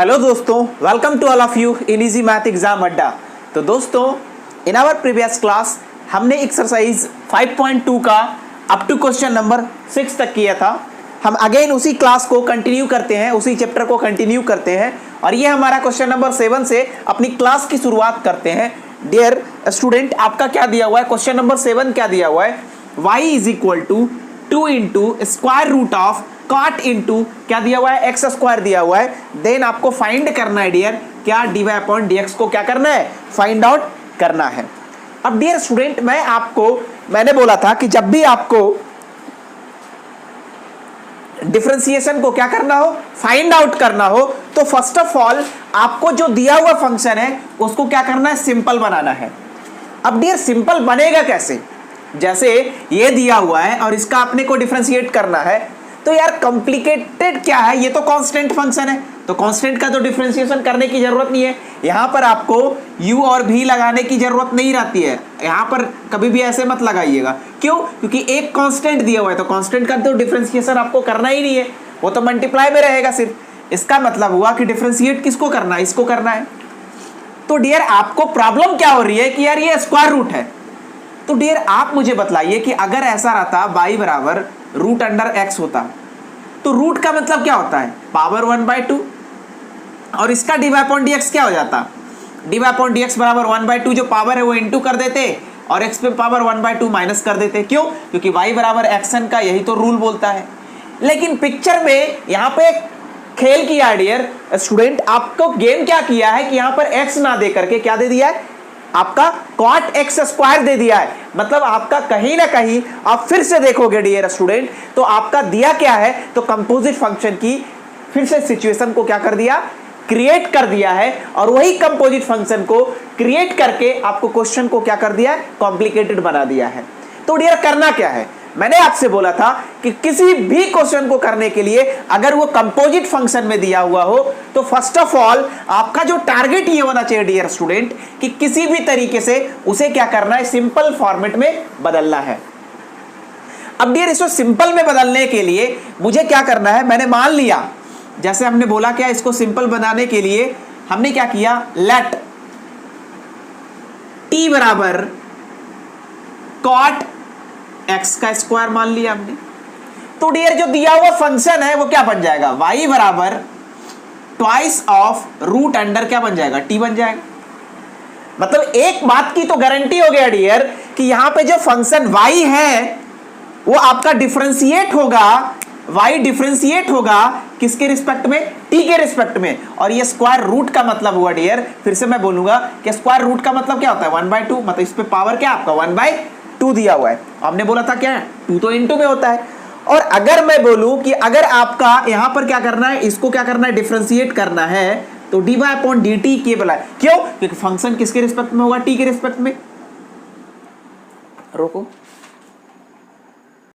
Hello दोस्तों, welcome to all of you in easy math exam Adda. तो दोस्तों, in our previous class हमने exercise 5.2 का अप टू क्वेश्चन नंबर 6 तक किया था। हम अगेन उसी क्लास को कंटिन्यू करते हैं, उसी चैप्टर को कंटिन्यू करते हैं और ये हमारा क्वेश्चन नंबर 7 से अपनी क्लास की शुरुआत करते हैं। डियर स्टूडेंट, आपका क्या दिया हुआ है? क्वेश्चन नंबर 7 क्या दिया हुआ है? y is equal to 2 into square root of cot into क्या दिया हुआ है? एक्स स्क्वायर दिया हुआ है। देन आपको फाइंड करना है डियर, क्या dy अपॉन dx को क्या करना है? फाइंड आउट करना है। अब डियर स्टूडेंट, मैंने बोला था कि जब भी आपको डिफरेंशिएशन को क्या करना हो, फाइंड आउट करना हो, तो फर्स्ट ऑफ ऑल आपको जो दिया हुआ फंक्शन है उसको क्या करना है? सिंपल बनाना है। अब डियर सिंपल बनेगा कैसे? जैसे ये दिया हुआ है और इसका अपने को डिफरेंशिएट करना है, तो यार कॉम्प्लिकेटेड क्या है? ये तो कांस्टेंट फंक्शन है, तो कांस्टेंट का तो डिफरेंशिएशन करने की जरूरत नहीं है। यहां पर आपको u और v लगाने की जरूरत नहीं रहती है। यहां पर कभी भी ऐसे मत लगाइएगा। क्यों? क्योंकि एक कांस्टेंट दिया हुआ है, तो कांस्टेंट का तो डिफरेंशिएशन आपको करना ही नहीं है, वो तो मल्टीप्लाई में रहेगा सिर्फ। इसका मतलब हुआ कि डिफरेंशिएट किसको करना है? इसको करना है। तो डियर आपको प्रॉब्लम क्या हो रही है कि यार ये स्क्वायर रूट है। तो डियर आप मुझे बतलाइए कि अगर ऐसा रहता y बराबर रूट अंडर x होता, तो रूट का मतलब क्या होता है? पावर 1/2 और इसका dy अपॉन dx क्या हो जाता? dy अपॉन dx बराबर 1/2, जो पावर है वो इंटू कर देते और x पे पावर 1/2 माइनस कर देते। क्यों? क्योंकि y बराबर एक्शन का यही तो रूल बोलता है। लेकिन पिक्चर में यहां पे खेल किया डियर स्टूडेंट, आपको गेम क्या किया है कि यहां पर x ना दे करके क्या दे दिया है? आपका cot x स्क्वायर दे दिया है। मतलब आपका कहीं ना कहीं आप फिर से देखोगे डियर स्टूडेंट, तो आपका दिया क्या है? तो कंपोजिट फंक्शन की फिर से सिचुएशन को क्या कर दिया? क्रिएट कर दिया है। और वही कंपोजिट फंक्शन को क्रिएट करके आपको क्वेश्चन को क्या कर दिया है? कॉम्प्लिकेटेड बना दिया है। तो डियर करना क्या है? मैंने आपसे बोला था कि किसी भी क्वेश्चन को करने के लिए अगर वो कंपोजिट फंक्शन में दिया हुआ हो, तो फर्स्ट ऑफ ऑल आपका जो टारगेट ये होना चाहिए डियर स्टूडेंट कि किसी भी तरीके से उसे क्या करना है? सिंपल फॉर्मेट में बदलना है। अब डियर इसको सिंपल में बदलने के लिए मुझे क्या करना है? मैंने मान लिया, जैसे हमने बोला क्या, इसको सिंपल बनाने के लिए हमने क्या किया? लेट t बराबर cot x का स्क्वायर मान लिया हमने। तो डियर जो दिया हुआ फंक्शन है वो क्या बन जाएगा? y बराबर ट्वाइस ऑफ रूट अंडर क्या बन जाएगा? t बन जाएगा। मतलब एक बात की तो गारंटी हो गया डियर कि यहां पे जो फंक्शन y है वो आपका डिफरेंशिएट होगा, y डिफरेंशिएट होगा किसके रिस्पेक्ट में? t के रिस्पेक्ट में। और ये स्क्वायर रूट का मतलब हुआ डियर, फिर से मैं बोलूंगा कि स्क्वायर रूट का मतलब क्या होता है? 1/2। मतलब इस पे पावर क्या आपका 1/2 दिया हुआ है। हमने बोला था क्या है? 2 तो इंटू में होता है। और अगर मैं बोलूं कि अगर आपका यहां पर क्या करना है? इसको क्या करना है? डिफरेंशिएट करना है, तो dy अपॉन dt केवल है। क्यों? क्योंकि फंक्शन किसके रिस्पेक्ट में होगा? t के रिस्पेक्ट में। रोको,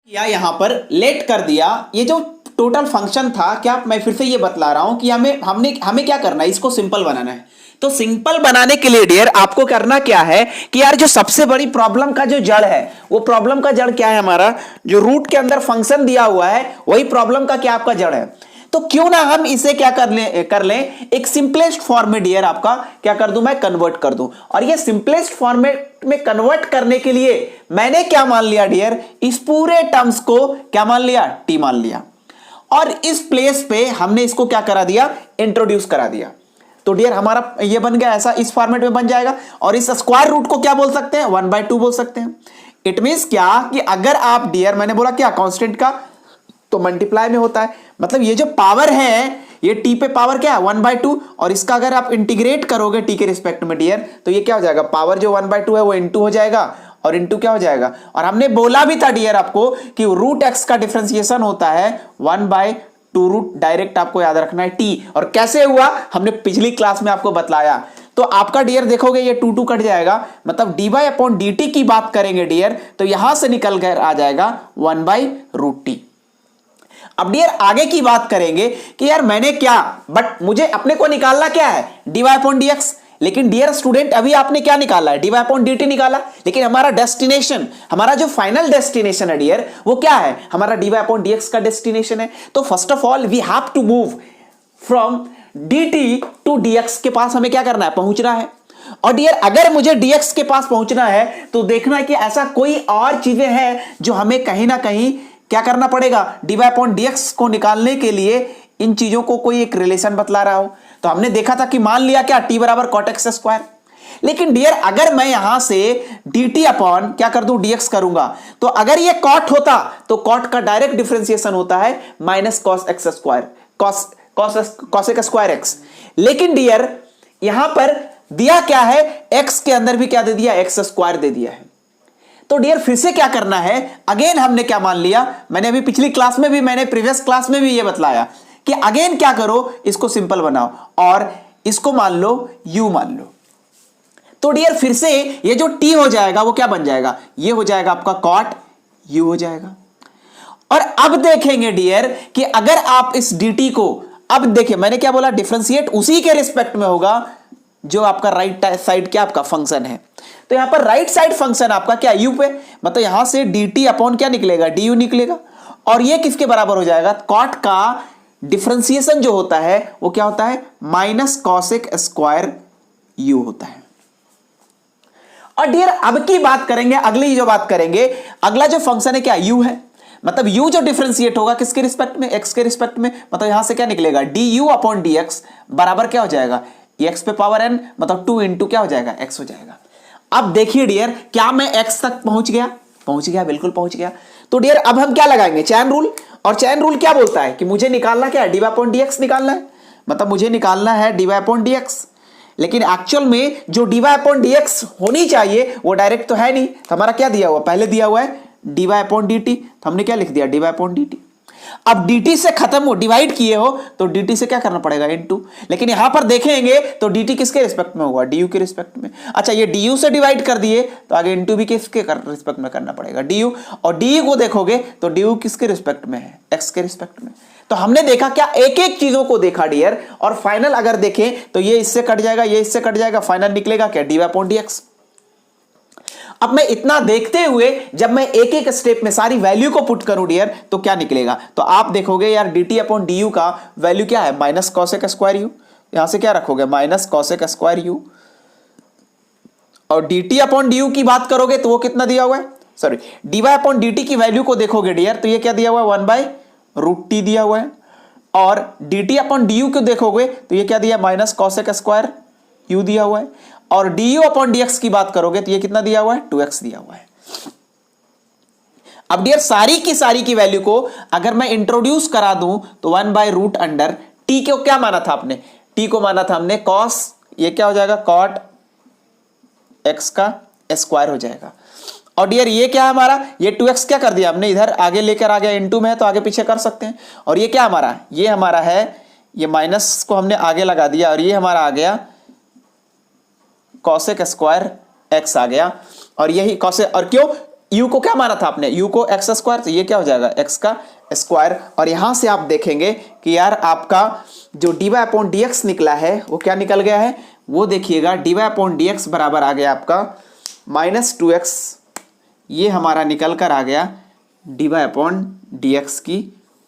या यहां पर लेट कर दिया। ये जो टोटल फंक्शन था, क्या मैं फिर से ये बतला रहा हूं कि हमें क्या करना है? इसको सिंपल बनाना है। तो सिंपल बनाने के लिए डियर आपको करना क्या है कि यार जो सबसे बड़ी प्रॉब्लम का जो जड़ है, वो प्रॉब्लम का जड़ क्या है? हमारा जो रूट के अंदर फंक्शन दिया हुआ है वही प्रॉब्लम का क्या आपका जड़ है। तो क्यों ना हम इसे क्या कर लें एक सिंपलेस्ट फॉर्म में डियर आपका क्या कर दूं? मैं कन्वर्ट कर दूं। और ये सिंपलेस्ट फॉर्मेट में कन्वर्ट करने के लिए मैंने क्या मान लिया डियर? इस पूरे टर्म्स को क्या मान लिया? टी मान लिया। और इस प्लेस पे हमने इसको क्या करा दिया? इंट्रोड्यूस करा दिया। तो डियर हमारा ये बन गया, ऐसा इस फॉर्मेट में बन जाएगा। और इस स्क्वायर रूट को क्या बोल सकते हैं? 1/2 बोल सकते हैं। इट मींस क्या कि अगर आप डियर, मैंने बोला क्या कांस्टेंट का तो मल्टीप्लाई में होता है। मतलब ये जो पावर है ये t पे पावर क्या है? 1/2। और इसका अगर आप इंटीग्रेट करोगे t के रिस्पेक्ट में डियर, तो ये क्या हो जाएगा? पावर जो 1/2 है वो इंटू हो जाएगा और इंटू क्या हो जाएगा? और हमने बोला भी था डियर आपको कि रूट x का डिफरेंशिएशन होता है 1/2 रूट। डायरेक्ट आपको याद रखना है t। और कैसे हुआ हमने पिछली क्लास में आपको बतलाया। तो आपका डियर देखोगे ये 2 कट जाएगा। मतलब dy अपॉन dt की बात करेंगे डियर, तो यहां से निकल कर आ जाएगा 1/√t। अब डियर आगे की बात करेंगे कि यार मैंने क्या, बट मुझे अपने को निकालना क्या है? dy upon dx। लेकिन डियर स्टूडेंट अभी आपने क्या निकाला है? dy अपॉन dt निकाला। लेकिन हमारा डेस्टिनेशन, हमारा जो फाइनल डेस्टिनेशन है डियर, वो क्या है? हमारा dy अपॉन dx का डेस्टिनेशन है। तो first of all we have to move from dt to dx के पास हमें क्या करना है, पहुंचना है। और डियर अगर मुझे dx के पास पहुंचना है तो देखना है कि ऐसा कोई और चीजें हैं जो हमें कहीं ना कहीं क्या करना पड़ेगा, dy/dx को निकालने के लिए इन चीजों को कोई एक रिलेशन बतला रहा हो। तो हमने देखा था कि मान लिया क्या t बराबर cot x स्क्वायर, लेकिन डियर अगर मैं यहां से dt अपॉन क्या कर दूं, dx करूंगा, तो अगर ये cot होता तो cot का डायरेक्ट डिफरेंशिएशन होता है minus cos x square, cos x square x। लेकिन डियर यहां पर दिया क्या है, x के अंदर भी क्या दे दिया, x स्क्वायर दे दिया है। तो डियर फिर से क्या करना है, अगेन हमने क्या मान लिया, मैंने अभी पिछली क्लास में भी, मैंने प्रीवियस क्लास में भी ये बतलाया कि अगेन क्या करो, इसको सिंपल बनाओ और इसको मान लो u मान लो। तो डियर फिर से ये जो t हो जाएगा वो क्या बन जाएगा, ये हो जाएगा आपका cot u हो जाएगा। और अब देखेंगे डियर कि अगर आप इस dt को, अब देखिए मैंने क्या बोला, डिफरेंशिएट उसी के रिस्पेक्ट में होगा जो आपका राइट साइड क्या आपका फंक्शन है। तो यहां पर राइट साइड फंक्शन आपका क्या, u पे, मतलब यहां से dt अपॉन क्या निकलेगा, du निकलेगा। और ये किसके बराबर हो जाएगा, cot का डिफरेंशिएशन जो होता है वो क्या होता है, माइनस cosec स्क्वायर u होता है। और डियर अब की बात करेंगे, अगली जो बात करेंगे, अगला जो फंक्शन है क्या, u है, मतलब u जो डिफरेंशिएट होगा किसके रिस्पेक्ट में, x के रिस्पेक्ट में, मतलब यहां से क्या निकलेगा, du अपॉन dx बराबर क्या हो जाएगा, x पे पावर n, मतलब 2 इंटू क्या हो जाएगा, x हो जाएगा। अब देखिए डियर, क्या मैं x तक पहुंच गया, बिल्कुल पहुंच गया। तो डियर अब हम क्या लगाएंगे, चैन रूल। और चैन रूल क्या बोलता है कि मुझे निकालना क्या है, dy अपॉन dx निकालना है, मतलब मुझे निकालना है dy अपॉन dx। लेकिन एक्चुअल में जो dy अपॉन dx होनी चाहिए वो डायरेक्ट तो है नहीं, तो हमारा क्या दिया हुआ, पहले दिया हुआ है dy अपॉन dt, तो हमने क्या लिख दिया, dy अपॉन dt। अब dt से खत्म हो, डिवाइड किए हो तो dt से क्या करना पड़ेगा, इनटू। लेकिन यहां पर देखेंगे तो dt किसके रिस्पेक्ट में होगा, du के रिस्पेक्ट में। अच्छा ये du से डिवाइड कर दिए तो आगे इनटू भी किसके रिस्पेक्ट में करना पड़ेगा, du। और du को देखोगे तो du किसके रिस्पेक्ट में है, x के रिस्पेक्ट में। तो हमने देखा क्या, एक एक चीजों को देखा डियर, और फाइनल अगर देखें तो ये इससे कट जाएगा, ये इससे कट जाएगा, फाइनल निकलेगा क्या, dy अपॉन dx। अब मैं इतना देखते हुए जब मैं एक एक स्टेप में सारी वैल्यू को पुट करूं डियर तो क्या निकलेगा, तो आप देखोगे यार dt अपॉन du का वैल्यू क्या है, माइनस cosec स्क्वायर u, यहां से क्या रखोगे, माइनस cosec स्क्वायर u। और dt अपॉन du की बात करोगे तो वो कितना दिया हुआ है, सॉरी dy अपॉन dt की वैल्यू को देखोगे डियर तो ये क्या दिया हुआ है, 1/√t दिया हुआ है। और dt अपॉन du को देखोगे तो ये क्या दिया, माइनस cosec स्क्वायर u दिया हुआ है। और du अपॉन dx की बात करोगे तो ये कितना दिया हुआ है, 2x दिया हुआ है। अब डियर सारी की वैल्यू को अगर मैं इंट्रोड्यूस करा दूं तो 1/√t को क्या माना था आपने, t को माना था हमने cos, ये क्या हो जाएगा, cot x का स्क्वायर हो जाएगा। और डियर ये क्या है हमारा, ये 2x क्या कर दिया हमने, इधर आगे लेकर आ गया, इनटू में है तो आगे पीछे कर सकते हैं। और ये क्या हमारा, ये हमारा है, ये माइनस को हमने आगे लगा दिया और ये हमारा आ गया cosec स्क्वायर x आ गया। और यही cosec, और क्यों, u को क्या माना था आपने, u को x स्क्वायर, तो ये क्या हो जाएगा, x का स्क्वायर। और यहां से आप देखेंगे कि यार आपका जो dy अपॉन dx निकला है वो क्या निकल गया है, वो देखिएगा dy अपॉन dx बराबर आ गया आपका माइनस 2x, ये हमारा निकल कर आ गया dy अपॉन dx की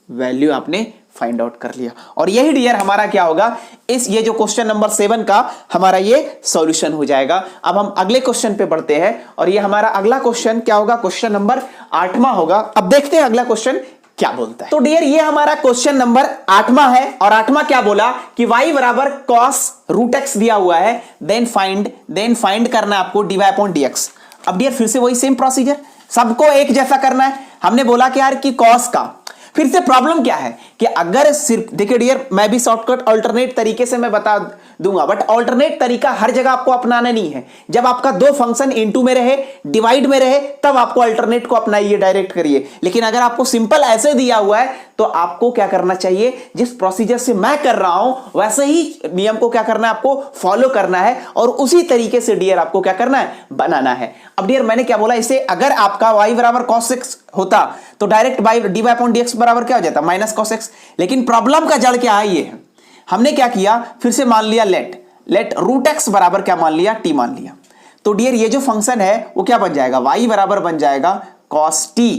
वैल्यू आपने फाइंड आउट कर लिया। और यही डियर हमारा क्या होगा, इस ये जो क्वेश्चन नंबर 7 का हमारा ये सॉल्यूशन हो जाएगा। अब हम अगले क्वेश्चन पे बढ़ते हैं और ये हमारा अगला क्वेश्चन क्या होगा, क्वेश्चन नंबर 8वां होगा। अब देखते हैं अगला क्वेश्चन क्या बोलता है। तो डियर ये हमारा क्वेश्चन नंबर 8वां है और 8वां क्या बोला कि y बराबर cos√x दिया हुआ है, देन फाइंड करना है आपको dy अपॉन dx। अब डियर फिर से वही सेम प्रोसीजर, सबको एक जैसा करना है। हमने बोला कि यार कि cos का, फिर से प्रॉब्लम क्या है कि अगर सिर्फ देखिए डियर, मैं भी शॉर्टकट अल्टरनेट तरीके से मैं बता दूंगा, बट अल्टरनेट तरीका हर जगह आपको अपनाना नहीं है। जब आपका दो फंक्शन इनटू में रहे, डिवाइड में रहे, तब आपको अल्टरनेट को अपनाइए, डायरेक्ट करिए। लेकिन अगर आपको सिंपल ऐसे दिया हुआ है तो आपको क्या करना चाहिए, जिस प्रोसीजर से मैं कर रहा हूं वैसे ही नियम को क्या करना है, आपको फॉलो करना है और उसी तरीके से डियर आपको क्या करना है, बनाना है। अब डियर मैंने क्या बोला, इसे अगर आपका y बराबर cos x होता तो डायरेक्ट dy अपॉन dx बराबर क्या हो जाता, माइनस cos x। लेकिन प्रॉब्लम का जड़ क्या है, ये है हमने क्या किया, फिर से मान लिया लेट रूट x बराबर क्या मान लिया, t मान लिया। तो डियर ये जो फंक्शन है वो क्या बन जाएगा, y बराबर बन जाएगा cos t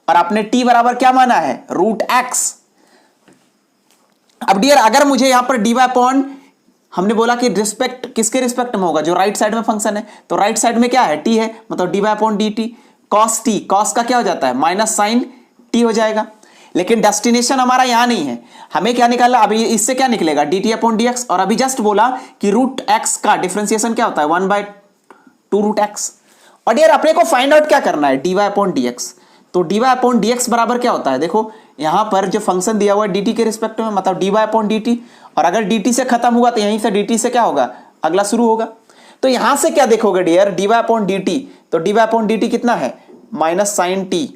और आपने t बराबर क्या माना है, रूट x। अब डियर अगर मुझे यहां पर dy अपॉन, हमने बोला कि रिस्पेक्ट किसके रिस्पेक्ट में होगा, जो राइट साइड में फंक्शन है, तो राइट साइड में क्या है, t है, मतलब dy upon dt cos t, cos का क्या हो जाता है माइनस साइन t हो जाएगा। लेकिन डेस्टिनेशन हमारा यहां नहीं है, हमें क्या निकालना, अभी इससे क्या निकलेगा dt अपॉन dx, और अभी जस्ट बोला कि रूट x का डिफरेंशिएशन क्या होता है 1/2 रूट x। और डियर अपने को फाइंड आउट क्या करना है dy अपॉन dx, तो dy अपॉन dx बराबर क्या होता है, देखो यहां पर जो फंक्शन दिया हुआ है dt के रिस्पेक्ट में, मतलब dy अपॉन dt, और अगर dt से खत्म हुआ तो यहीं से dt से क्या होगा अगला शुरू होगा। तो यहां से क्या देखोगे डियर dy अपॉन dt, तो dy अपॉन dt कितना है माइनस साइन t,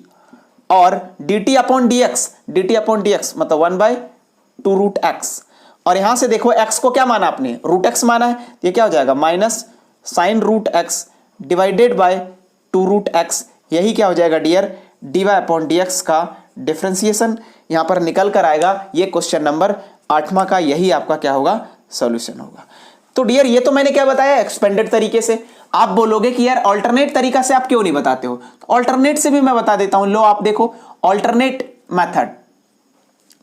और dt अपॉन dx मतलब 1/2 रूट x, और यहां से देखो x को क्या माना आपने रूट x माना है, ये क्या हो जाएगा minus sine root x divided by 2 root x, यही क्या हो जाएगा डियर dy अपॉन dx का डिफरेंशिएशन यहां पर निकल कर आएगा। ये क्वेश्चन नंबर 8वां का यही आपका क्या होगा सॉल्यूशन होगा। तो डियर ये तो मैंने क्या बताया एक्सपेंडेड तरीके से। आप बोलोगे कि यार अल्टरनेट तरीका से आप क्यों नहीं बताते हो, तो अल्टरनेट से भी मैं बता देता हूं। लो आप देखो अल्टरनेट मेथड,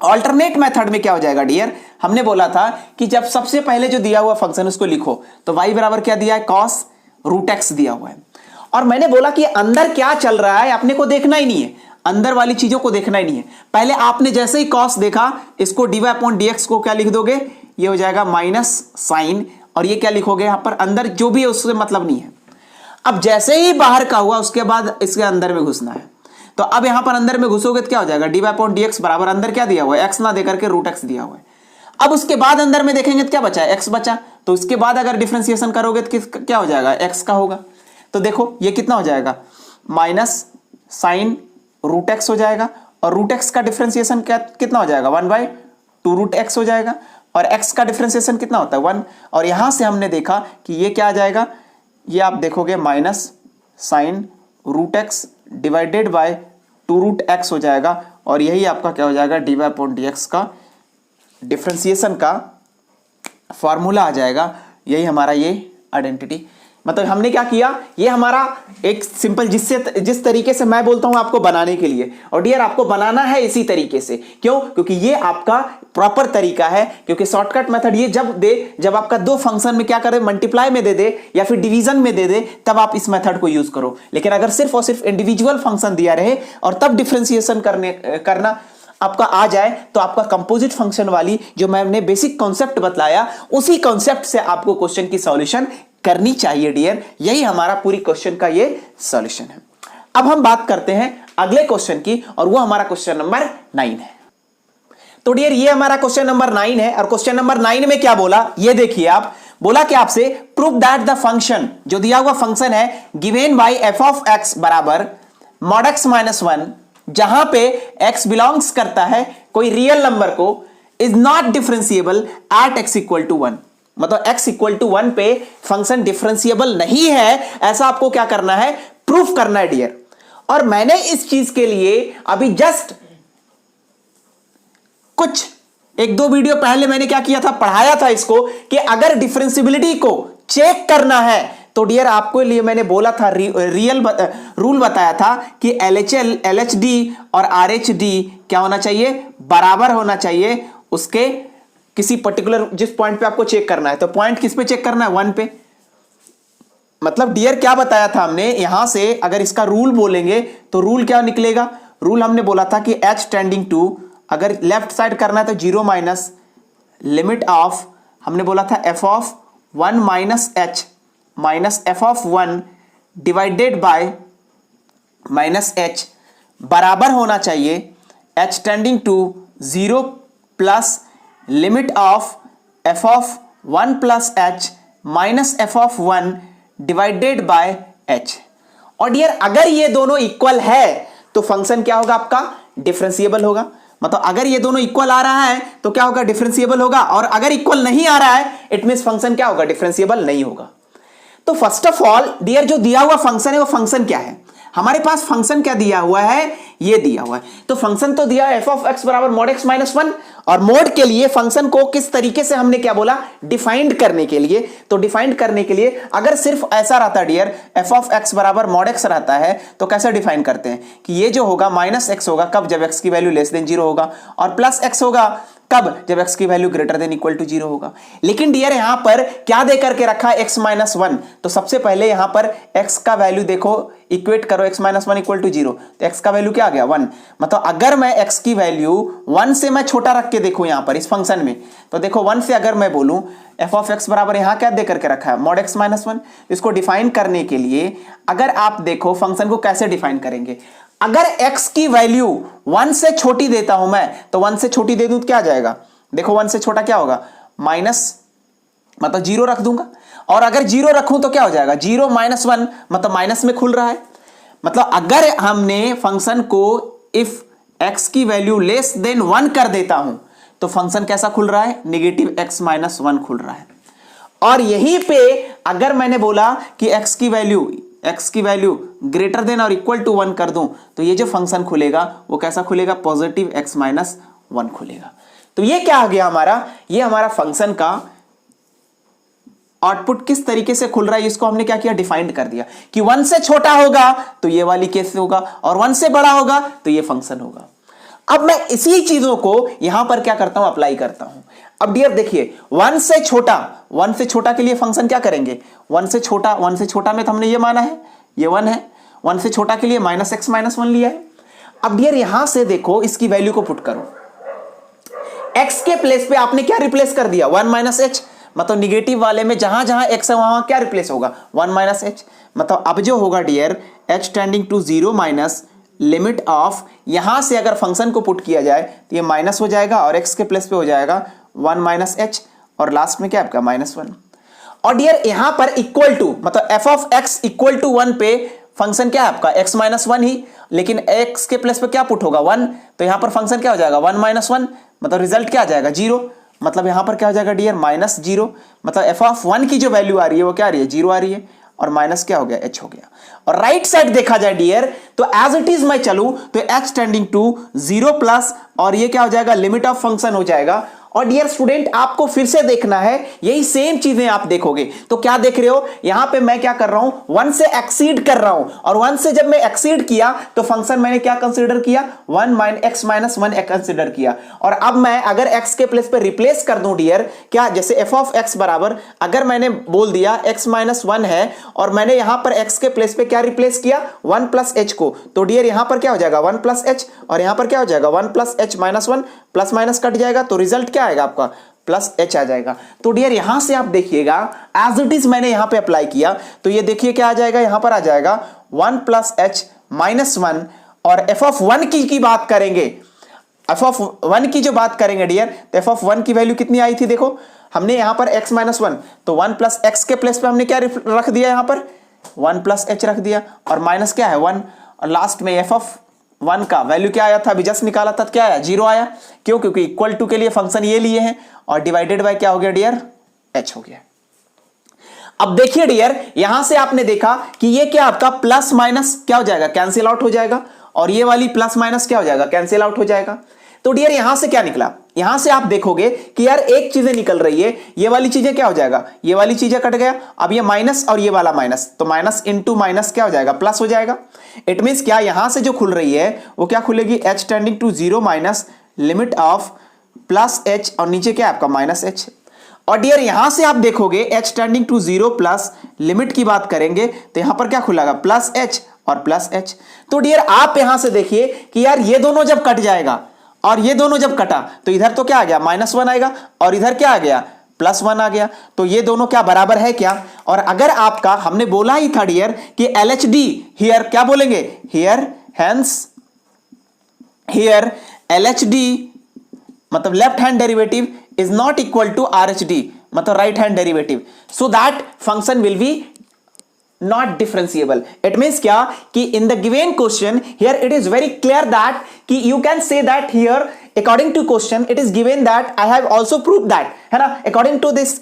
अल्टरनेट मेथड में क्या हो जाएगा डियर, हमने बोला था कि जब सबसे पहले जो दिया हुआ फंक्शन उसको लिखो, तो y बराबर क्या दिया है कॉस रूट एक्स दिया हुआ है, और मैंने बोला कि अंदर क्या चल रहा है अपने को देखना ही नहीं है, अंदर वाली चीजों को देखना ही नहीं है। पहले आपने जैसे ही कॉस देखा, इसको dy अपॉन dx को क्या लिख दोगे, ये हो जाएगा माइनस साइन, और ये क्या लिखोगे यहां पर अंदर जो भी है उससे मतलब नहीं है। अब जैसे ही बाहर का हुआ उसके बाद इसके अंदर में घुसना है, तो अब यहां पर अंदर में घुसोगे तो क्या हो जाएगा dy अपॉन dx बराबर अंदर क्या दिया हुआ है x ना देकर के रूट x दिया हुआ है। अब उसके बाद अंदर में देखेंगे तो क्या बचा है x बचा, तो उसके बाद अगर डिफरेंशिएशन करोगे तो क्या हो जाएगा x का होगा। तो देखो ये कितना हो जाएगा माइनस साइन रूट एक्स हो जाएगा, और रूट एक्स का डिफरेंशिएशन क्या कितना हो जाएगा 1/2 रूट एक्स हो जाएगा, और x का डिफरेंशिएशन कितना होता है 1, और यहां से हमने देखा कि ये क्या आ जाएगा, ये आप देखोगे minus sine root x divided by 2 root x हो जाएगा, और यही आपका क्या हो जाएगा dy अपॉन dx का डिफरेंशिएशन का फॉर्मूला आ जाएगा। यही हमारा ये आइडेंटिटी, मतलब हमने क्या किया, ये हमारा एक सिंपल जिस तरीके से मैं बोलता हूं आपको बनाने के लिए, और डियर आपको बनाना है इसी तरीके से, क्यों, क्योंकि ये आपका प्रॉपर तरीका है। क्योंकि शॉर्टकट मेथड ये जब आपका दो फंक्शन में क्या करे मल्टीप्लाई में दे दे या फिर डिवीजन में दे दे, तब आप इस मेथड को यूज करो। लेकिन अगर सिर्फ और सिर्फ इंडिविजुअल फंक्शन दिया रहे और तब डिफरेंशिएशन करना आपका आ जाए, तो आपका कंपोजिट फंक्शन वाली जो मैंने बेसिक कॉन्सेप्ट बतलाया, उसी कॉन्सेप्ट से आपको क्वेश्चन की सॉल्यूशन करनी चाहिए डियर। यही हमारा पूरी क्वेश्चन का ये सॉल्यूशन है। अब हम बात करते हैं अगले क्वेश्चन की, और वो हमारा क्वेश्चन नंबर 9 है। तो डियर ये हमारा क्वेश्चन नंबर 9 है, और क्वेश्चन नंबर 9 में क्या बोला ये देखिए आप, बोला कि आपसे प्रूव दैट द फंक्शन, जो दिया हुआ फंक्शन है given by f of x बराबर मॉड एक्स माइनस 1, जहां पे x बिलोंग्स करता है कोई रियल नंबर को, is not differentiable at x equal to 1, मतलब x इक्वल टू 1 पे फंक्शन डिफरेंशिएबल नहीं है, ऐसा आपको क्या करना है प्रूफ करना है डियर। और मैंने इस चीज के लिए अभी जस्ट कुछ 1-2 वीडियो पहले मैंने क्या किया था, पढ़ाया था इसको कि अगर डिफरेंशिएबिलिटी को चेक करना है तो डियर आपको लिए मैंने बोला था रूल बताया था कि LHL LHD और RHD क्या होना चाहिए, बराबर होना चाहिए उसके किसी पर्टिकुलर जिस पॉइंट पे आपको चेक करना है। तो पॉइंट किस पे चेक करना है 1 पे, मतलब डियर क्या बताया था हमने, यहां से अगर इसका रूल बोलेंगे तो रूल क्या निकलेगा, रूल हमने बोला था कि h टेंडिंग टू, अगर लेफ्ट साइड करना है तो 0 माइनस लिमिट ऑफ, हमने बोला था f of 1 minus h minus f of 1 divided by minus h बराबर होना चाहिए h tending to 0 plus limit of f of 1 plus h minus f of 1 divided by h। और डियर अगर ये दोनों इक्वल है तो फंक्शन क्या होगा आपका डिफरेंशिएबल होगा, मतलब अगर ये दोनों इक्वल आ रहा है तो क्या होगा डिफरेंशिएबल होगा, और अगर इक्वल नहीं आ रहा है इट मींस फंक्शन क्या होगा डिफरेंशिएबल नहीं होगा। तो फर्स्ट ऑफ ऑल डियर जो दिया हुआ फंक्शन है वो फंक्शन क्या है, हमारे पास फंक्शन क्या दिया हुआ है, ये दिया हुआ है। तो फंक्शन तो दिया है एफ ऑफ एक्स बराबर मॉड एक्स माइनस 1, और मोड के लिए फंक्शन को किस तरीके से हमने क्या बोला डिफाइंड करने के लिए, तो डिफाइंड करने के लिए अगर सिर्फ ऐसा रहता डियर एफ ऑफ एक्स बराबर मॉड एक्स रहता है तो कैसे डिफाइन करते हैं कि ये जो होगा माइनस एक्स होगा कब, जब एक्स की वैल्यू लेस देन 0 होगा, और प्लस एक्स होगा कब? जब x की value greater than equal to 0 होगा। लेकिन डियर यहां पर क्या दे करके रखा है? x minus 1। तो सबसे पहले यहां पर x का वैल्यू देखो, इक्वेट करो x माइनस 1 इक्वल टू 0, तो x का वैल्यू क्या आ गया? 1। मतलब अगर मैं x की वैल्यू 1 से मैं छोटा रख के देखूं यहां पर इस फंक्शन में, तो देखो 1 से अगर मैं बोलूं f ऑफ x बराबर यहां क्या दे करके रखा है? Mod x minus 1। इसको डिफाइन करने के लिए अगर आप देखो फंक्शन को कैसे डिफाइन करेंगे, अगर x की वैल्यू 1 से छोटी देता हूं मैं, तो 1 से छोटी दे दूं तो क्या आ जाएगा? देखो 1 से छोटा क्या होगा? माइनस, मतलब 0 रख दूंगा। और अगर 0 रखूं तो क्या हो जाएगा? 0 माइनस 1, मतलब माइनस में खुल रहा है। मतलब अगर हमने फंक्शन को इफ x की वैल्यू लेस देन 1 कर देता हूं, तो फंक्शन कैसा खुल रहा है? नेगेटिव x माइनस 1 खुल रहा है। और यहीं पे अगर मैंने बोला कि x की वैल्यू ग्रेटर देन और इक्वल टू 1 कर दूं, तो ये जो फंक्शन खुलेगा वो कैसा खुलेगा? पॉजिटिव x माइनस 1 खुलेगा। तो ये क्या आ गया हमारा? ये हमारा फंक्शन का आउटपुट किस तरीके से खुल रहा है, इसको हमने क्या किया? डिफाइंड कर दिया कि 1 से छोटा होगा तो ये वाली केस होगा, और 1 से बड़ा होगा तो ये फंक्शन होगा। अब मैं इसी चीजों को यहां पर क्या करता हूं? अप्लाई करता हूं। अब डियर देखिए 1 से छोटा के लिए फंक्शन क्या करेंगे? 1 से छोटा में तो हमने ये माना है ये 1 है, 1 से छोटा के लिए माइनस x माइनस 1 लिया है। अब डियर यहां से देखो इसकी वैल्यू को पुट करो, x के प्लेस पे आपने क्या रिप्लेस कर दिया? 1 माइनस h। मतलब निगेटिव वाले में जहां जहां x है वहां क्या रिप्लेस होगा? 1 माइनस h। मतलब अब जो होगा dear h tending to 0 minus limit of, यहां से अगर फंक्शन को पुट किया जाए तो ये माइनस हो जाएगा और x के प्लेस पे हो जाएगा 1 माइनस h, और लास्ट में क्या आपका? माइनस 1। और डियर यहां पर इक्वल टू, मतलब f of x equal to 1 पे फंक्शन क्या है आपका? x माइनस 1 ही, लेकिन x के प्लेस पे क्या पुट होगा? 1। तो यहां पर फंक्शन क्या हो जाएगा? 1 माइनस 1, मतलब रिजल्ट क्या आ जाएगा? 0। मतलब यहां पर क्या हो जाएगा डियर? माइनस 0। मतलब f ऑफ 1 की जो वैल्यू आ रही है वो क्या आ रही है? 0 आ रही है, और माइनस क्या हो गया? h हो गया। और राइट साइड देखा जाए डियर तो एज इट इज मैं चलूं तो h टेंडिंग टू 0 प्लस, और ये क्या हो जाएगा? लिमिट ऑफ फंक्शन हो जाएगा। और डियर स्टूडेंट आपको फिर से देखना है, यही सेम चीजें आप देखोगे तो क्या देख रहे हो? यहां पे मैं क्या कर रहा हूं? 1 से एक्सीड कर रहा हूं, और 1 से जब मैं एक्सीड किया तो फंक्शन मैंने क्या कंसीडर किया? 1 x माइनस 1 कंसीडर किया। और अब मैं अगर x के प्लेस पे रिप्लेस कर दूं डियर, क्या जैसे f ऑफ x बराबर, अगर मैंने बोल दिया x माइनस 1 है और मैंने यहां पर x के प्लेस पे क्या रिप्लेस किया? 1 प्लस h को, तो डियर यहां पर क्या हो जाएगा? 1 प्लस h, और यहां पर क्या हो जाएगा? 1 plus h minus 1, plus minus cut जाएगा तो रिजल्ट क्या आएगा आपका? प्लस h आ जाएगा। तो डियर यहां से आप देखिएगा एज इट इज मैंने यहां पे अप्लाई किया, तो ये देखिए क्या आ जाएगा? यहां पर आ जाएगा 1 प्लस h माइनस 1, और f ऑफ 1 की बात करेंगे, f ऑफ 1 की जो बात करेंगे डियर, तो f ऑफ 1 की वैल्यू कितनी आई थी? देखो हमने यहां पर x माइनस 1, तो 1 प्लस x के प्लेस पे हमने क्या रख दिया? यहां पर 1 प्लस h रख दिया, और माइनस क्या है? 1, और लास्ट में f ऑफ 1 का वैल्यू क्या आया था? अभी जस्ट निकाला था, क्या आया? 0 आया। क्यों? क्योंकि इक्वल टू के लिए फंक्शन ये लिए हैं, और डिवाइडेड बाय क्या हो गया डियर? h हो गया। अब देखिए डियर यहां से आपने देखा कि ये क्या आपका प्लस माइनस क्या हो जाएगा? कैंसिल आउट हो जाएगा, और ये वाली प्लस माइनस क्या हो जाएगा? कैंसिल आउट हो जाएगा। तो डियर यहां से क्या निकला? यहां से आप देखोगे कि यार एक चीजें निकल रही है, ये वाली चीजें क्या हो जाएगा? ये वाली चीजें कट गया, अब ये माइनस और ये वाला माइनस, तो माइनस इंटू माइनस क्या हो जाएगा? प्लस हो जाएगा। इट मींस क्या यहां से जो खुल रही है वो क्या खुलेगी? h tending to 0 minus limit of plus h, और नीचे क्या है आपका? Minus h। और डियर यहां से आप देखोगे h tending to 0 plus limit की बात करेंगे तो यहां पर क्या खुलेगा? प्लस h और प्लस h। तो डियर आप यहां से देखिए कि यार ये दोनों जब कट जाएगा और ये दोनों जब कटा तो इधर तो क्या आ गया? माइनस 1 आएगा, और इधर क्या आ गया? प्लस 1 आ गया। तो ये दोनों क्या बराबर है क्या? और अगर आपका हमने बोला ही था डियर कि LHD हियर क्या बोलेंगे? हियर हेंस हियर LHD मतलब left hand derivative is not equal to RHD मतलब right hand derivative, so that function will be not differentiable. It means क्या कि in the given question here it is very clear that कि you can say that here according to question it is given that I have also proved that है ना, according to this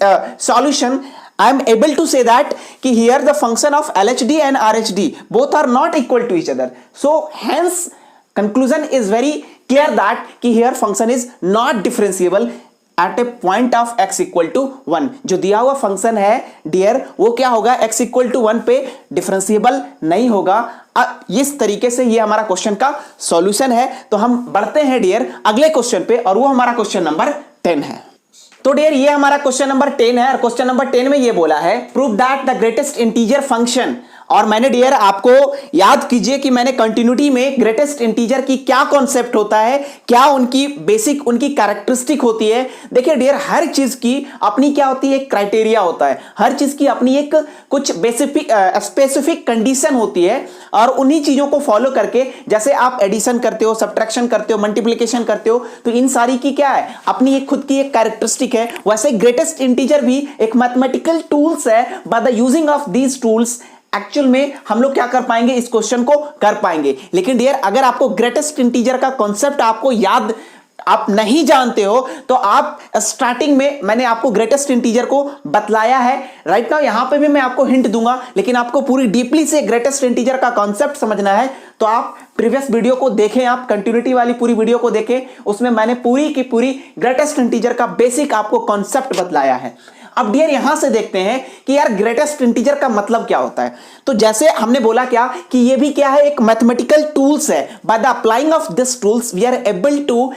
solution I am able to say that कि here the function of LHD and RHD both are not equal to each other, so hence conclusion is very clear that कि here function is not differentiable at a point of x equal to 1। जो दिया हुआ function है dear वो क्या होगा, x equal to 1 पे differentiable नहीं होगा। इस तरीके से ये हमारा क्वेश्चन का सॉल्यूशन है। तो हम बढ़ते हैं डियर अगले क्वेश्चन पे, और वो हमारा क्वेश्चन नंबर 10 है। तो डियर ये हमारा क्वेश्चन नंबर 10 है, और क्वेश्चन नंबर 10 में ये बोला है prove that the greatest integer function. और मैंने डियर आपको याद कीजिए कि मैंने कंटिन्यूटी में ग्रेटेस्ट इंटीजर की क्या कॉन्सेप्ट होता है, क्या उनकी बेसिक उनकी कैरेक्टरिस्टिक होती है। देखिए डियर हर चीज की अपनी क्या होती है, एक क्राइटेरिया होता है, हर चीज की अपनी एक कुछ स्पेसिफिक कंडीशन होती है, और उन्हीं चीजों को फॉलो करके जैसे आप एडिशन करते हो, सब्ट्रैक्शन करते हो, मल्टीप्लिकेशन करते हो, तो इन सारी की क्या है, अपनी एक खुद की एक कैरेक्टरिस्टिक है। वैसे ग्रेटेस्ट इंटीजर भी एक मैथमेटिकल टूल्स है। By the using of these tools actual में हम लोग क्या कर पाएंगे, इस क्वेश्चन को कर पाएंगे। लेकिन डियर अगर आपको ग्रेटेस्ट इंटीजर का कॉन्सेप्ट आपको याद, आप नहीं जानते हो, तो आप स्टार्टिंग में मैंने आपको ग्रेटेस्ट इंटीजर को बतलाया है। राइट नाउ यहां पे भी मैं आपको हिंट दूंगा, लेकिन आपको पूरी डीपली से ग्रेटेस्ट इंटीजर का कॉन्सेप्ट समझना है तो आप प्रीवियस वीडियो को देखें, आप कंटिन्यूटी वाली पूरी वीडियो को देखें, उसमें मैंने पूरी की पूरी ग्रेटेस्ट इंटीजर का बेसिक आपको कॉन्सेप्ट बतलाया है। अब डियर यहां से देखते हैं कि यार ग्रेटेस्ट इंटीजर का मतलब क्या होता है। तो जैसे हमने बोला क्या कि ये भी क्या है, एक मैथमेटिकल टूल्स है। By the applying of this tools we are able to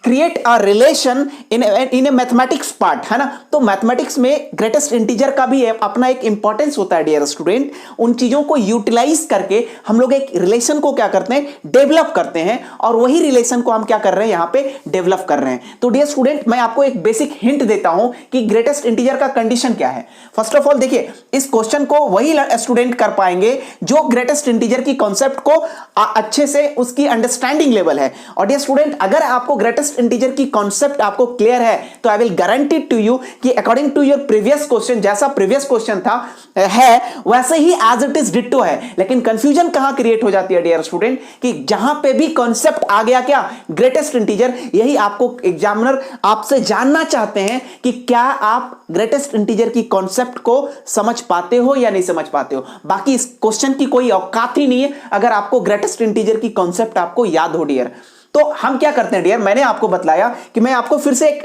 create a relation in a mathematics part, है ना। तो मैथमेटिक्स में ग्रेटेस्ट इंटीजर का भी अपना एक इंपॉर्टेंस होता है डियर स्टूडेंट। उन चीजों को यूटिलाइज करके हम लोग एक रिलेशन को क्या करते हैं, डेवलप करते हैं, और वही रिलेशन को हम क्या कर रहे हैं, यहां पे डेवलप कर रहे हैं। तो डियर स्टूडेंट मैं आपको एक बेसिक हिंट देता हूं कि ग्रेटेस्ट इंटीजर का कंडीशन क्या है। फर्स्ट ऑफ ऑल देखिए, इस क्वेश्चन को वही स्टूडेंट कर पाएंगे जो ग्रेटेस्ट इंटीजर की कॉन्सेप्ट को अच्छे से उसकी अंडरस्टैंडिंग लेवल है। और डियर स्टूडेंट अगर आपको ग्रेटेस्ट इंटीजर की कॉन्सेप्ट आपको क्लियर है तो I will guarantee to you कि according to your previous question, जैसा प्रीवियस क्वेश्चन था है वैसे ही एज इट इज डिट्टो है। लेकिन कंफ्यूजन कहां क्रिएट हो जाती है डियर स्टूडेंट, कि जहां पे भी कॉन्सेप्ट आ गया क्या, ग्रेटेस्ट इंटीजर, यही आपको एग्जामिनर आपसे जानना चाहते हैं कि क्या आप ग्रेटेस्ट इंटीजर की कॉन्सेप्ट को समझ पाते हो या नहीं समझ पाते हो। बाकी इस क्वेश्चन की कोई औकात ही नहीं है अगर आपको ग्रेटेस्ट इंटीजर की कॉन्सेप्ट आपको याद हो डियर। तो हम क्या करते हैं डियर, मैंने आपको बतलाया कि मैं आपको फिर से एक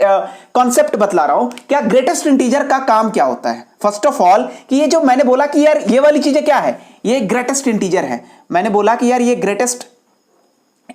कॉन्सेप्ट बतला रहा हूं, क्या ग्रेटेस्ट इंटीजर का काम क्या होता है। फर्स्ट ऑफ ऑल कि ये जो मैंने बोला कि यार ये वाली चीजें क्या है, ये ग्रेटेस्ट इंटीजर है। मैंने बोला कि यार ये ग्रेटेस्ट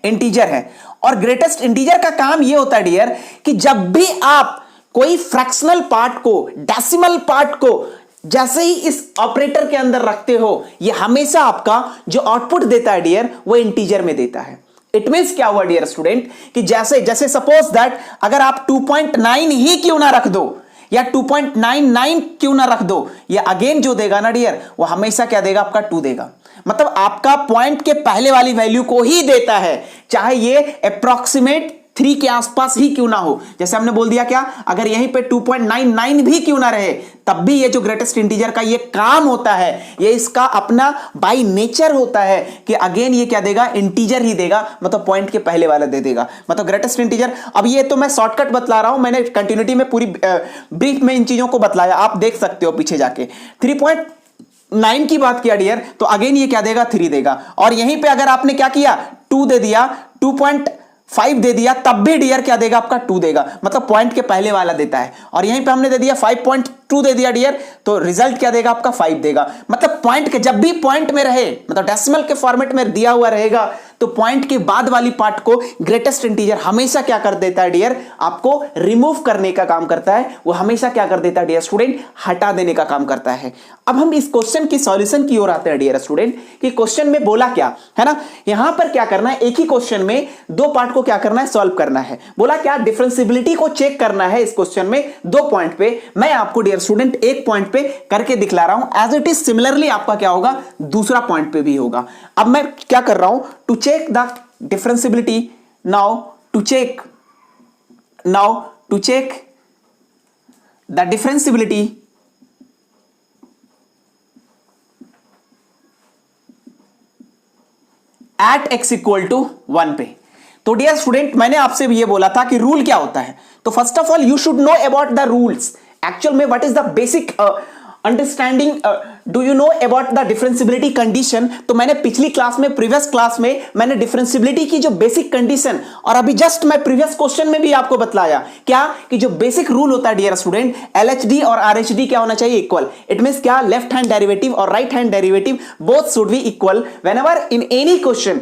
इंटीजर है, और ग्रेटेस्ट इंटीजर का काम ये होता है डियर कि जब भी आप कोई फ्रैक्शनल पार्ट को, डेसिमल पार्ट को जैसे ही इस ऑपरेटर के अंदर रखते हो, ये हमेशा आपका जो आउटपुट देता है डियर वो इंटीजर में देता है। इट मींस क्या हुआ डियर स्टूडेंट कि जैसे सपोज दैट अगर आप 2.9 ही क्यों ना रख दो या 2.99 क्यों ना रख दो, ये अगेन जो देगा ना डियर वो हमेशा क्या देगा, आपका 2 देगा। मतलब आपका पॉइंट के पहले वाली वैल्यू को ही देता है, चाहे ये अप्रॉक्सीमेट 3 के आसपास ही क्यों ना हो। जैसे हमने बोल दिया क्या, अगर यहीं पे 2.99 भी क्यों ना रहे तब भी ये जो ग्रेटेस्ट इंटीजर का ये काम होता है, ये इसका अपना बाय नेचर होता है कि अगेन ये क्या देगा, इंटीजर ही देगा, मतलब पॉइंट के पहले वाला दे देगा, मतलब ग्रेटेस्ट इंटीजर। अब ये तो मैं शॉर्टकट बतला रहा हूं, मैंने कंटिन्यूटी में पूरी ब्रीफ में इन चीजों को बतलाया, आप देख सकते हो पीछे जाके। 3.9 की बात किया डियर तो अगेन ये क्या देगा, 3 देगा। और यहीं पे अगर आपने क्या किया, 2 दे दिया, 2.5 दे दिया, तब भी डियर क्या देगा, आपका 2 देगा, मतलब पॉइंट के पहले वाला देता है। और यहीं पे हमने दे दिया 5.2 दे दिया डियर, तो रिजल्ट क्या देगा, आपका 5 देगा। मतलब पॉइंट के जब भी पॉइंट में रहे, मतलब डेसिमल के फॉर्मेट में दिया हुआ रहेगा, तो पॉइंट के बाद वाली पार्ट को ग्रेटेस्ट इंटीजर हमेशा क्या कर देता है डियर, आपको रिमूव करने का काम करता है। वो हमेशा क्या कर देता है डियर स्टूडेंट, हटा देने का काम करता है। अब हम इस क्वेश्चन की सॉल्यूशन की ओर आते हैं डियर स्टूडेंट, कि क्वेश्चन में बोला क्या है ना, यहां पर क्या करना है, एक ही क्वेश्चन में 2 पार्ट को क्या करना है, सॉल्व करना है। बोला क्या, डिफरेंशिएबिलिटी को चेक करना है इस क्वेश्चन में 2 पॉइंट पे। मैं आपको डियर स्टूडेंट एक पॉइंट पे करके दिखला रहा हूं, एज इट इज सिमिलरली आपका क्या होगा, दूसरा पॉइंट पे भी होगा। अब मैं क्या कर रहा हूं, to check the differentiability, now to check the differentiability at x equal to 1 पे। तो डियर स्टूडेंट मैंने आपसे भी ये बोला था कि रूल क्या होता है। तो first of all you should know about the rules, actual में what is the basic understanding do you know about the differentiability condition. तो मैंने पिछली क्लास में, प्रीवियस क्लास में मैंने डिफरेंशियबिलिटी की जो बेसिक कंडीशन, और अभी जस्ट मैं प्रीवियस क्वेश्चन में भी आपको बतलाया क्या कि जो बेसिक रूल होता है डियर स्टूडेंट, एलएचडी और आरएचडी क्या होना चाहिए, इक्वल। इट मींस क्या, लेफ्ट हैंड डेरिवेटिव और right hand derivative both should be equal whenever in any question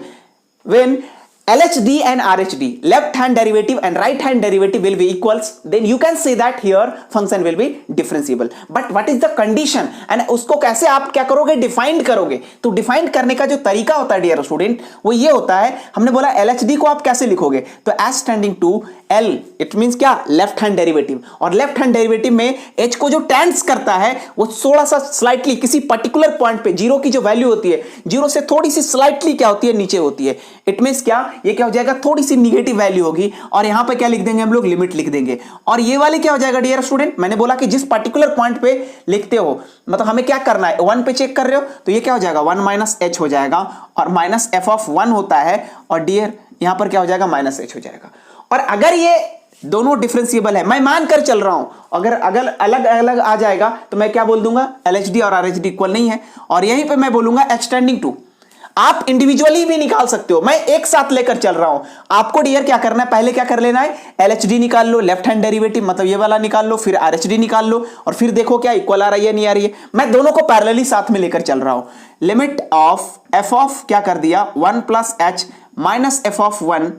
when LHD and RHD, left hand derivative and right hand derivative will be equals, then you can say that here function will be differentiable. But what is the condition and उसको कैसे आप क्या करोगे, defined करोगे। तो defined करने का जो तरीका होता है डियर स्टूडेंट वो ये होता है, हमने बोला LHD को आप कैसे लिखोगे, तो as tending to L, it means क्या, लेफ्ट हैंड डेरिवेटिव, और लेफ्ट हैंड डेरिवेटिव में H को जो टेंड्स करता है वो थोड़ा सा स्लाइटली किसी पर्टिकुलर पॉइंट पे जीरो की जो वैल्यू होती है, जीरो से थोड़ी सी स्लाइटली क्या होती है, नीचे होती है। इट मींस क्या, ये क्या हो जाएगा, थोड़ी सी निगेटिव वैल्यू होगी, और यहां पे क्या लिख देंगे हम लोग, लिमिट लिख देंगे। और ये वाले क्या हो जाएगा डियर स्टूडेंट, मैंने बोला कि जिस पर्टिकुलर पॉइंट पे लिखते हो, मतलब हमें क्या करना है, 1 पे चेक कर रहे हो तो ये क्या हो जाएगा, 1 माइनस एच हो जाएगा, और माइनस एफ ऑफ 1 होता है, और डियर यहां पर क्या हो जाएगा, माइनस एच हो जाएगा। और अगर ये दोनों डिफरेंशिएबल है, मैं मानकर चल रहा हूं, अगर अलग अलग आ जाएगा तो मैं क्या बोल दूंगा, एलएचडी और आरएचडी इक्वल नहीं है, और यहीं पे मैं बोलूंगा एक्सटेंडिंग टू। आप इंडिविजुअली भी निकाल सकते हो, मैं एक साथ लेकर चल रहा हूं। आपको डियर क्या करना है, पहले क्या कर लेना है, एलएचडी निकाल लो, लेफ्ट हैंड डेरिवेटिव मतलब ये वाला निकाल लो, फिर आरएचडी निकाल लो, और फिर देखो क्या इक्वल आ रही है नहीं आ रही है। मैं दोनों को पैरेलली साथ में लेकर चल रहा हूं। लिमिट ऑफ एफ ऑफ क्या कर दिया, 1 plus H minus f of 1,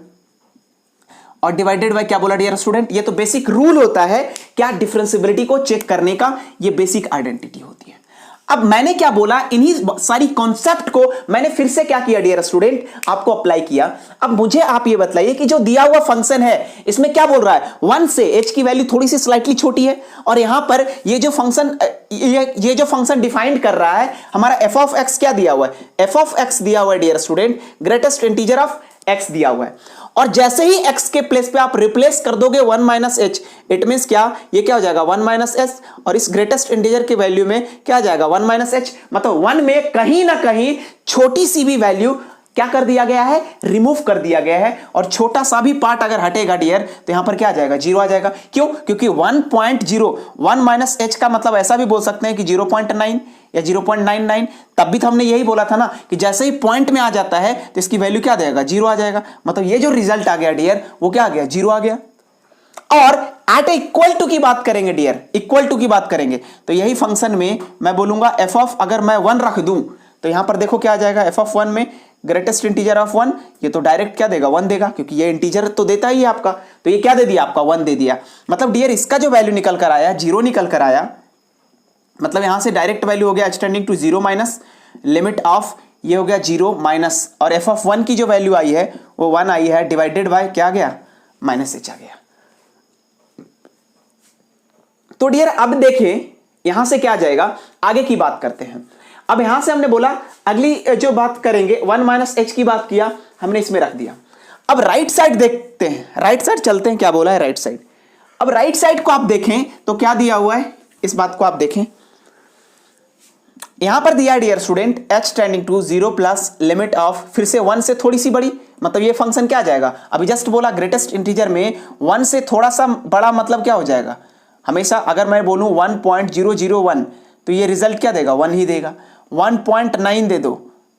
और डिवाइडेड बाय क्या बोला डियर स्टूडेंट, ये तो बेसिक रूल होता है क्या, डिफरेंशिएबिलिटी को चेक करने का, ये बेसिक आइडेंटिटी होती है। अब मैंने क्या बोला, इन्हीं सारी कॉन्सेप्ट को मैंने फिर से क्या किया डियर स्टूडेंट, आपको अप्लाई किया। अब मुझे आप ये बताइए कि जो दिया हुआ फंक्शन है इसमें क्या बोल रहा है, 1 से h की वैल्यू थोड़ी सी स्लाइटली छोटी है, और यहां पर ये जो फंक्शन डिफाइन कर रहा है हमारा f ऑफ x क्या दिया हुआ है, f ऑफ x दिया हुआ है dear student, greatest integer of x दिया हुआ है, और जैसे ही x के प्लेस पे आप रिप्लेस कर दोगे 1 माइनस एच, इट मींस क्या, ये क्या हो जाएगा 1 माइनस एच, और इस ग्रेटेस्ट इंटीजर के वैल्यू में क्या आ जाएगा 1 माइनस एच, मतलब 1 में कहीं ना कहीं छोटी सी भी वैल्यू क्या कर दिया गया है, रिमूव कर दिया गया है, और छोटा सा भी पार्ट अगर हटेगा डियर तो यहां पर क्या आ जाएगा, 0 आ जाएगा। क्यों, क्योंकि 1.0 1 माइनस एच का मतलब ऐसा भी बोल सकते हैं कि 0.9 या 0.99, तब भी तो हमने यही बोला था ना कि जैसे ही पॉइंट में आ जाता है तो इसकी वैल्यू क्या देगा, 0 आ जाएगा। मतलब ये जो रिजल्ट आ गया डियर वो क्या आ गया, 0 आ गया। और एट इक्वल टू की बात करेंगे डियर, इक्वल टू की बात करेंगे तो यही फंक्शन में मैं बोलूंगा एफ ऑफ, अगर मैं 1 रख दूं तो यहां पर देखो क्या आ जाएगा, एफ ऑफ 1 में ग्रेटेस्ट इंटीजर ऑफ 1, ये तो डायरेक्ट क्या देगा, 1 देगा, क्योंकि ये इंटीजर तो देता ही है आपका, तो ये क्या दे दिया आपका, 1 दे दिया। मतलब डियर इसका जो वैल्यू निकल कर आया, 0 निकल कर आया, मतलब यहां से डायरेक्ट वैल्यू हो गया extending to 0 minus limit of, ये हो गया 0 माइनस, और एफ ऑफ 1 की जो वैल्यू आई है वो 1 आई है, डिवाइडेड बाय क्या आ गया, माइनस एच आ गया। तो डियर अब देखें यहां से क्या आ जाएगा, आगे की बात करते हैं। अब यहां से हमने बोला अगली जो बात करेंगे 1 माइनस एच की बात किया हमने, इसमें रख दिया। अब राइट साइड देखते हैं, राइट साइड चलते हैं, क्या बोला है राइट साइड। अब राइट साइड को आप देखें तो क्या दिया हुआ है, इस बात को आप देखें, यहां पर दिया है dear student h tending to 0 plus limit of, फिर से 1 से थोड़ी सी बड़ी, मतलब ये फंक्शन क्या आ जाएगा, अभी जस्ट बोला ग्रेटेस्ट इंटीजर में 1 से थोड़ा सा बड़ा मतलब क्या हो जाएगा, हमेशा अगर मैं बोलूं 1.001 तो ये रिजल्ट क्या देगा, 1 ही देगा। 1.9 दे दो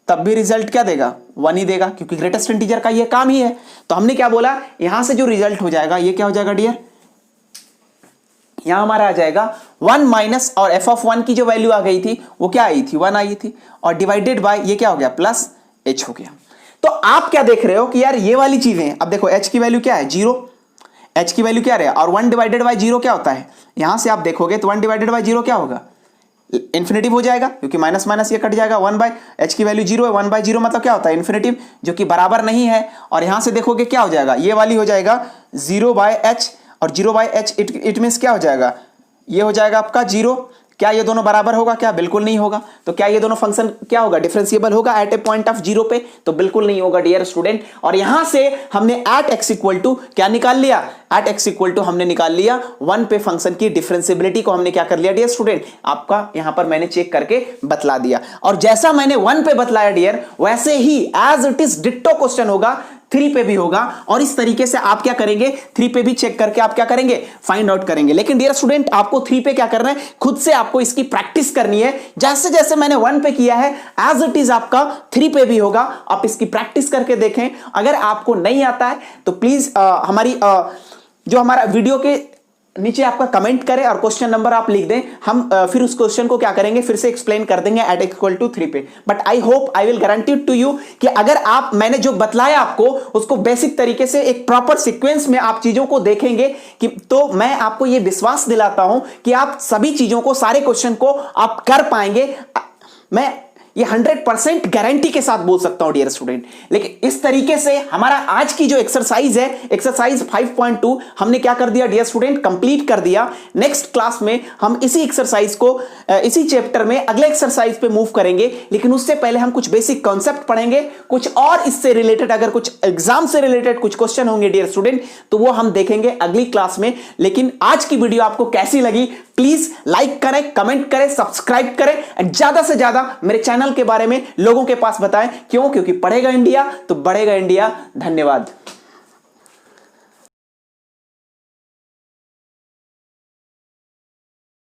तब भी रिजल्ट क्या देगा, 1 ही देगा, क्योंकि ग्रेटेस्ट इंटीजर का ये काम ही है। तो हमने क्या बोला, यहां से जो रिजल्ट हो जाएगा ये क्या हो जाएगा डियर, यहां हमारा आ जाएगा 1 माइनस, और एफ ऑफ 1 की जो वैल्यू आ गई थी वो क्या आई थी, 1 आई थी, और डिवाइडेड बाय ये क्या हो गया, प्लस एच हो गया। तो आप क्या देख रहे हो कि यार ये वाली चीजें, अब देखो एच की वैल्यू क्या है, 0, एच की वैल्यू क्या रहे, और 1 डिवाइडेड बाय 0 क्या होता है, यहां से आप देखोगे तो 1 डिवाइडेड बाय 0 क्या होगा, इन्फिनेटिव हो जाएगा, क्योंकि माइनस माइनस ये कट जाएगा, 1 बाय एच की वैल्यू 0 है, 1 बाय 0 मतलब क्या होता है, इन्फिनेटिव, जो कि बराबर नहीं है। और यहां से देखोगे क्या हो जाएगा, ये वाली हो जाएगा 0 बाय एच, और 0 बाय एच इट मींस क्या हो जाएगा, ये हो जाएगा आपका 0। क्या ये दोनों बराबर होगा, क्या बिल्कुल नहीं होगा। तो क्या ये दोनों फंक्शन क्या होगा, डिफरेंशिएबल होगा एट ए पॉइंट ऑफ 0 पे, तो बिल्कुल नहीं होगा डियर स्टूडेंट। और यहां से हमने एट एक्स इक्वल टू क्या निकाल लिया, एट एक्स इक्वल टू हमने निकाल लिया 1 पे फंक्शन की डिफरेंशिएबिलिटी को हमने क्या कर लिया डियर स्टूडेंट, आपका यहां पर मैंने चेक करके बतला दिया। और जैसा मैंने 1 पे बतलाया डियर, वैसे ही as it is ditto question होगा 3 पे भी होगा, और इस तरीके से आप क्या करेंगे, 3 पे भी चेक करके आप क्या करेंगे, फाइंड आउट करेंगे। लेकिन डियर स्टूडेंट, आपको 3 पे क्या करना है, खुद से आपको इसकी प्रैक्टिस करनी है। जैसे जैसे मैंने 1 पे किया है एज इट इज आपका 3 पे भी होगा। आप इसकी प्रैक्टिस करके देखें। अगर आपको नहीं आता है तो प्लीज हमारी जो हमारा वीडियो के नीचे आपका कमेंट करें और क्वेश्चन नंबर आप लिख दें। हम फिर उस क्वेश्चन को क्या करेंगे, फिर से एक्सप्लेन कर देंगे एट इक्वल टू 3 पे। But I hope, I will guarantee to you कि अगर आप मैंने जो बतलाया आपको उसको बेसिक तरीके से एक प्रॉपर सीक्वेंस में आप चीजों को देखेंगे कि तो मैं आपको यह विश्वास दिलाता हूं कि आप सभी चीजों को, सारे क्वेश्चन को आप कर पाएंगे। मैं ये 100% गारंटी के साथ बोल सकता हूं डियर स्टूडेंट। लेकिन इस तरीके से हमारा आज की जो एक्सरसाइज है, एक्सरसाइज 5.2 हमने क्या कर दिया डियर स्टूडेंट, कंप्लीट कर दिया। नेक्स्ट क्लास में हम इसी एक्सरसाइज को, इसी चैप्टर में अगले एक्सरसाइज पे मूव करेंगे। लेकिन उससे पहले हम कुछ बेसिक कॉन्सेप्ट पढ़ेंगे, कुछ और इससे रिलेटेड, अगर कुछ एग्जाम से रिलेटेड कुछ क्वेश्चन होंगे डियर स्टूडेंट, तो वो हम देखेंगे अगली क्लास में। लेकिन आज की वीडियो आपको कैसी लगी, प्लीज लाइक करें, कमेंट करें, सब्सक्राइब करें एंड ज्यादा से ज्यादा मेरे चैनल के बारे में लोगों के पास बताएं। क्यों? क्योंकि पढ़ेगा इंडिया तो बढ़ेगा इंडिया। धन्यवाद।